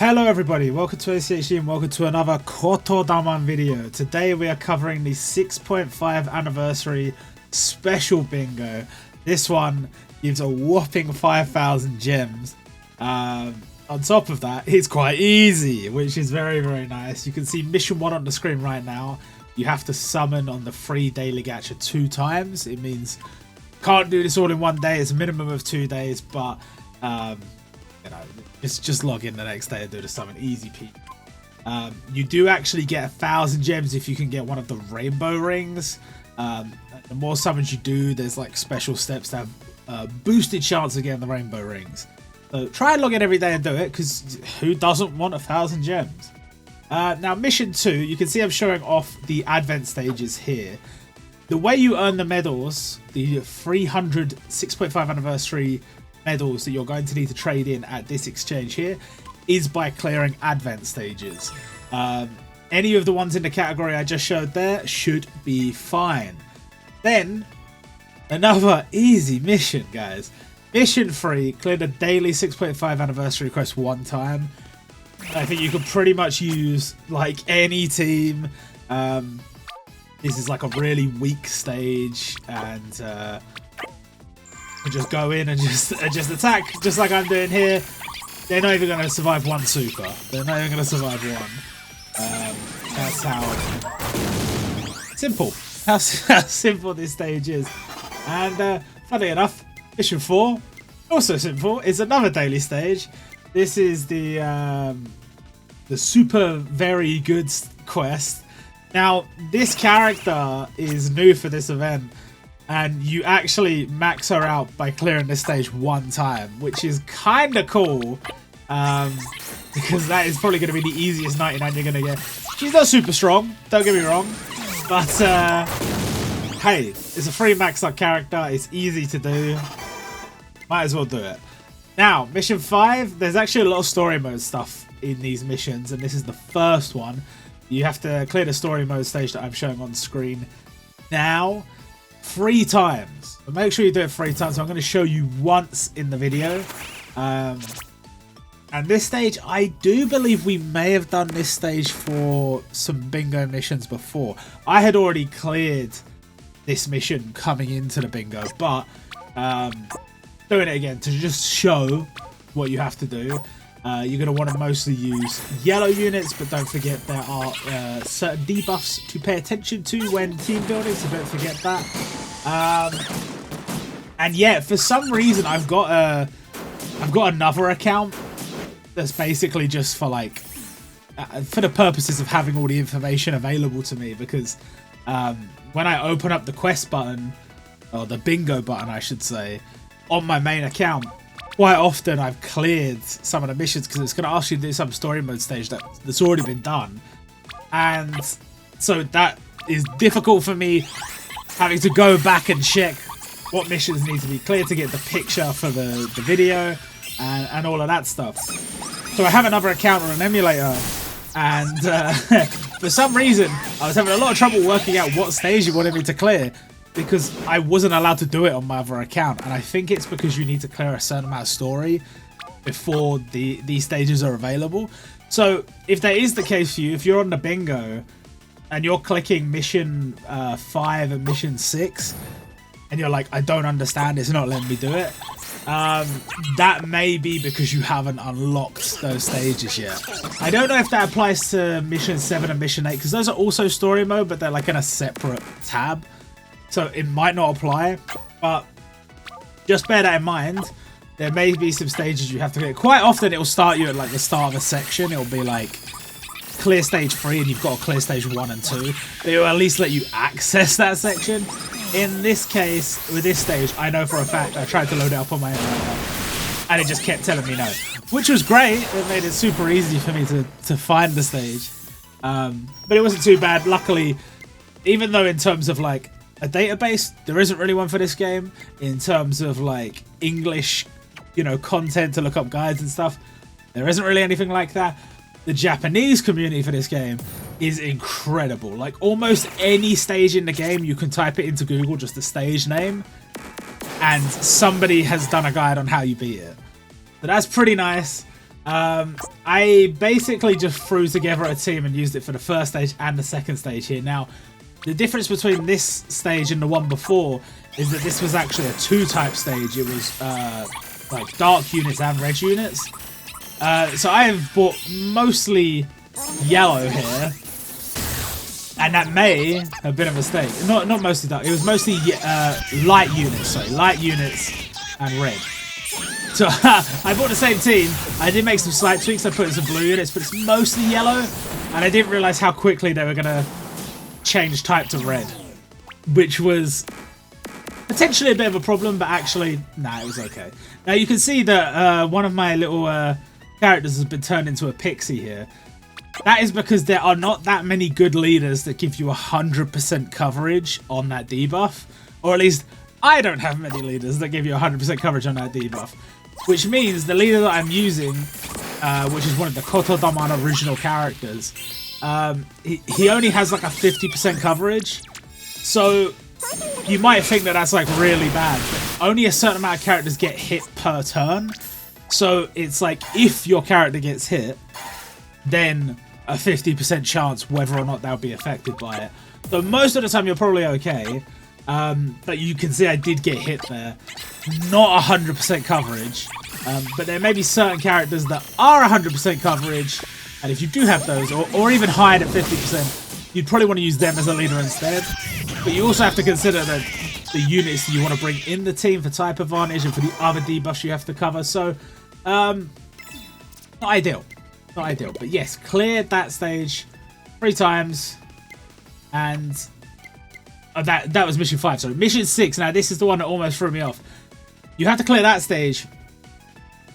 Hello everybody, welcome to OCHD and welcome to another Kotodaman video. Today we are covering the 6.5 anniversary special bingo. This one gives a whopping 5,000 gems. On top of that, it's quite easy, which is very nice. You can see mission 1 on the screen right now. You have to summon on the free daily gacha 2 times. It means can't do this all in one day. It's a minimum of 2 days, but you know, just log in the next day and do the summon, easy peasy. You do actually get 1,000 gems if you can get one of the rainbow rings. The more summons you do, there's like special steps that have boosted chance of getting the rainbow rings. So try and log in every day and do it, because who doesn't want 1,000 gems? Now mission 2, you can see I'm showing off the advent stages here. The way you earn the medals, the 300 6.5 anniversary medals that you're going to need to trade in at this exchange here, is by clearing advent stages. Any of the ones in the category I just showed there should be fine. Then another easy mission, guys. Mission 3, clear the daily 6.5 anniversary quest 1 time. I think you could pretty much use like any team. This is like a really weak stage, and you just go in and just attack, just like I'm doing here. They're not even going to survive one super. They're not even going to survive one. That's how simple. How simple this stage is. And funny enough, mission 4, also simple. It's another daily stage. This is the super very good quest. Now, this character is new for this event, and you actually max her out by clearing this stage 1 time, which is kind of cool, because that is probably going to be the easiest 99 you're going to get. She's not super strong, don't get me wrong, but hey, it's a free max up character, it's easy to do, might as well do it. Now, mission 5, there's actually a lot of story mode stuff in these missions, and this is the first one. You have to clear the story mode stage that I'm showing on screen now 3 times. But make sure you do it 3 times. So I'm going to show you once in the video. And this stage, I do believe we may have done this stage for some bingo missions before. I had already cleared this mission coming into the bingo, but doing it again to just show what you have to do. You're going to want to mostly use yellow units, but don't forget there are certain debuffs to pay attention to when team building, so don't forget that. And yeah, for some reason I've got another account that's basically just for like for the purposes of having all the information available to me, because when I open up the quest button, or the bingo button I should say, on my main account, quite often I've cleared some of the missions because it's going to ask you to do some story mode stage that's already been done, and so that is difficult for me having to go back and check what missions need to be cleared to get the picture for the video and all of that stuff. So I have another account or an emulator, and for some reason I was having a lot of trouble working out what stage you wanted me to clear, because I wasn't allowed to do it on my other account, and I think it's because you need to clear a certain amount of story before these stages are available. So if that is the case for you, if you're on the bingo and you're clicking mission 5 and mission 6 and you're like, I don't understand, it's not letting me do it, that may be because you haven't unlocked those stages yet. I don't know if that applies to mission 7 and mission 8, because those are also story mode, but they're like in a separate tab. So it might not apply, but just bear that in mind. There may be some stages you have to get. Quite often it'll start you at like the start of a section. It'll be like clear stage 3 and you've got to clear stage 1 and 2. But it'll at least let you access that section. In this case, with this stage, I know for a fact I tried to load it up on my own and it just kept telling me no. Which was great. It made it super easy for me to find the stage. But it wasn't too bad. Luckily, even though in terms of like a database, there isn't really one for this game. In terms of like English, you know, content to look up guides and stuff, there isn't really anything like that. The Japanese community for this game is incredible. Like almost any stage in the game, you can type it into Google, just the stage name, and somebody has done a guide on how you beat it. So that's pretty nice. I basically just threw together a team and used it for the first stage and the second stage here. Now, the difference between this stage and the one before is that this was actually a 2-type stage. It was like dark units and red units. So I have bought mostly yellow here, and that may have been a mistake. Not mostly dark. It was mostly light units. Sorry, light units and red. So I bought the same team. I did make some slight tweaks. I put in some blue units, but it's mostly yellow. And I didn't realize how quickly they were going to change type to red, which was potentially a bit of a problem, but actually, nah, it was okay. Now you can see that one of my little characters has been turned into a pixie here. That is because there are not that many good leaders that give you 100% coverage on that debuff. Or at least, I don't have many leaders that give you 100% coverage on that debuff. Which means the leader that I'm using, which is one of the Kotodaman original characters, he only has like a 50% coverage. So you might think that that's like really bad, but only a certain amount of characters get hit per turn. So it's like if your character gets hit, then a 50% chance whether or not they'll be affected by it. So most of the time you're probably okay. But you can see I did get hit there. Not 100% coverage. But there may be certain characters that are 100% coverage. And if you do have those, or even higher at 50%, you'd probably want to use them as a leader instead. But you also have to consider that the units that you want to bring in the team for type advantage and for the other debuffs you have to cover. So, not ideal. Not ideal. But yes, cleared that stage 3 times. And that was mission 5. So mission 6. Now, this is the one that almost threw me off. You have to clear that stage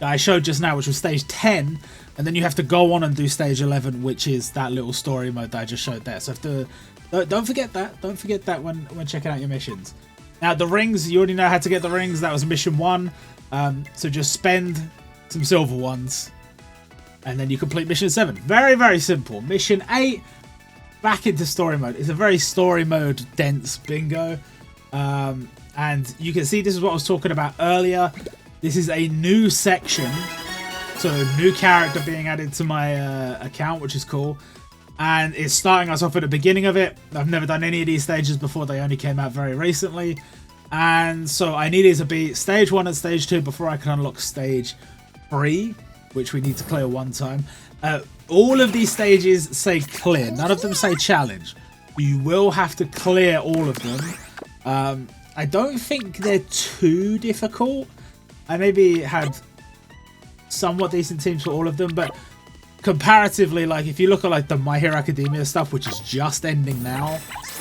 that I showed just now, which was stage 10. And then you have to go on and do stage 11, which is that little story mode that I just showed there. So don't forget that. Don't forget that when checking out your missions. Now, the rings, you already know how to get the rings. That was mission 1. So just spend some silver ones. And then you complete mission 7. Very, very simple. Mission 8, back into story mode. It's a very story mode dense bingo. And you can see this is what I was talking about earlier. This is a new section. So new character being added to my account, which is cool. And it's starting us off at the beginning of it. I've never done any of these stages before. They only came out very recently. And so I needed to be stage 1 and stage 2 before I can unlock stage 3, which we need to clear 1 time. All of these stages say clear. None of them say challenge. You will have to clear all of them. I don't think they're too difficult. I maybe had somewhat decent teams for all of them, but comparatively, like if you look at like the My Hero Academia stuff, which is just ending now,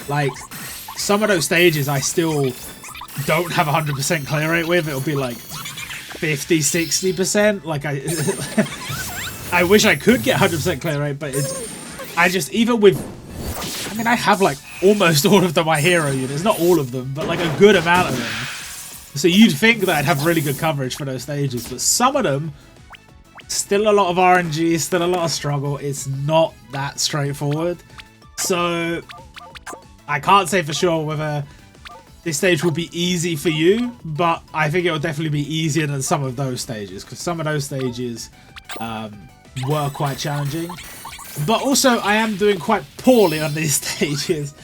like some of those stages I still don't have 100% clear rate with. It'll be like 50-60%. Like I wish I could get 100% clear rate, but I just, even with, I mean, I have like almost all of the My Hero units, not all of them, but like a good amount of them. So you'd think that I'd have really good coverage for those stages, but some of them, still a lot of RNG, still a lot of struggle. It's not that straightforward. So I can't say for sure whether this stage will be easy for you, but I think it will definitely be easier than some of those stages, because some of those stages were quite challenging. But also I am doing quite poorly on these stages,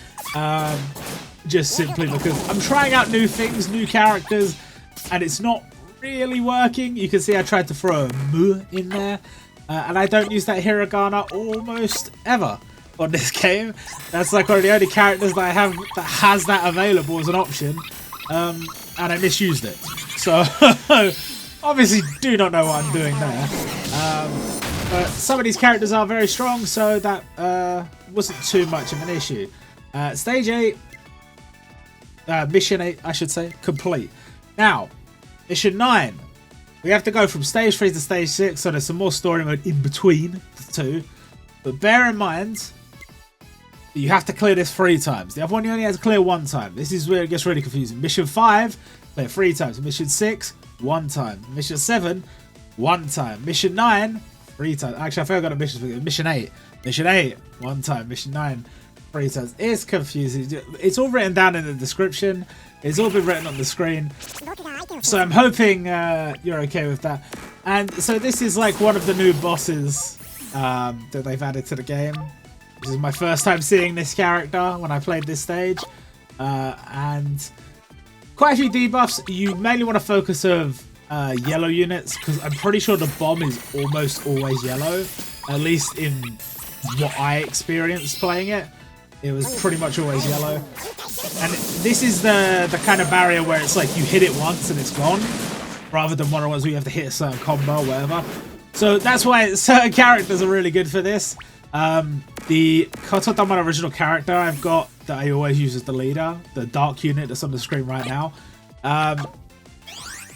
just simply because I'm trying out new things, new characters, and it's not really working. You can see I tried to throw a Mu in there, and I don't use that hiragana almost ever on this game. That's like one of the only characters that I have that has that available as an option, and I misused it. So obviously do not know what I'm doing there. But some of these characters are very strong, so that wasn't too much of an issue. Stage 8, mission 8 I should say, complete. Now, mission 9, we have to go from stage 3 to stage 6, so there's some more story mode in between the two. But bear in mind, you have to clear this 3 times. The other one you only have to clear 1 time. This is where it gets really confusing. Mission 5, clear 3 times. Mission 6, 1 time. Mission 7, 1 time. Mission 9, 3 times. Actually, I think I got a mission. Mission 8. Mission 8, 1 time. Mission 9, 3 turns. It's confusing. It's all written down in the description. It's all been written on the screen. So I'm hoping you're okay with that. And so this is like one of the new bosses that they've added to the game. This is my first time seeing this character when I played this stage. And quite a few debuffs. You mainly want to focus of yellow units, because I'm pretty sure the bomb is almost always yellow. At least in what I experienced playing it. It was pretty much always yellow. And this is the kind of barrier where it's like you hit it once and it's gone, rather than one of the ones where you have to hit a certain combo or whatever. So that's why certain characters are really good for this. The Kotodaman original character I've got that I always use as the leader, the dark unit that's on the screen right now.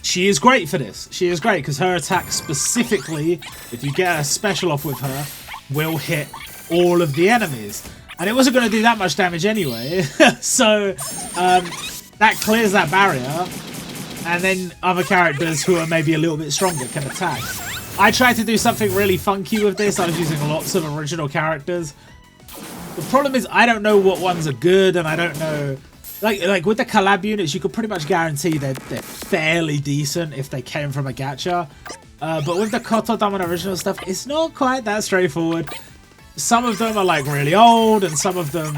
She is great for this. She is great because her attack specifically, if you get a special off with her, will hit all of the enemies. And it wasn't going to do that much damage anyway. So that clears that barrier. And then other characters who are maybe a little bit stronger can attack. I tried to do something really funky with this. I was using lots of original characters. The problem is I don't know what ones are good, and I don't know... Like with the collab units, you could pretty much guarantee they're fairly decent if they came from a gacha. But with the Kotodaman original stuff, it's not quite that straightforward. Some of them are like really old, and some of them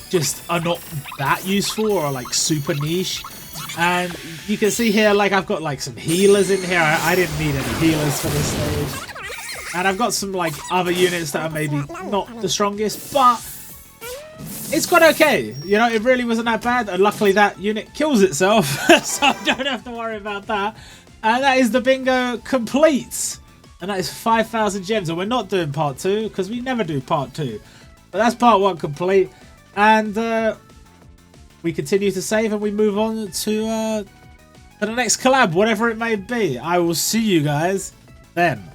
just are not that useful or are like super niche. And you can see here, like I've got like some healers in here. I didn't need any healers for this stage. And I've got some like other units that are maybe not the strongest, but it's quite okay. You know, it really wasn't that bad. And luckily that unit kills itself, so I don't have to worry about that. And that is the bingo complete. And that is 5,000 gems. And we're not doing part 2 because we never do part 2. But that's part 1 complete. And we continue to save and we move on to the next collab, whatever it may be. I will see you guys then.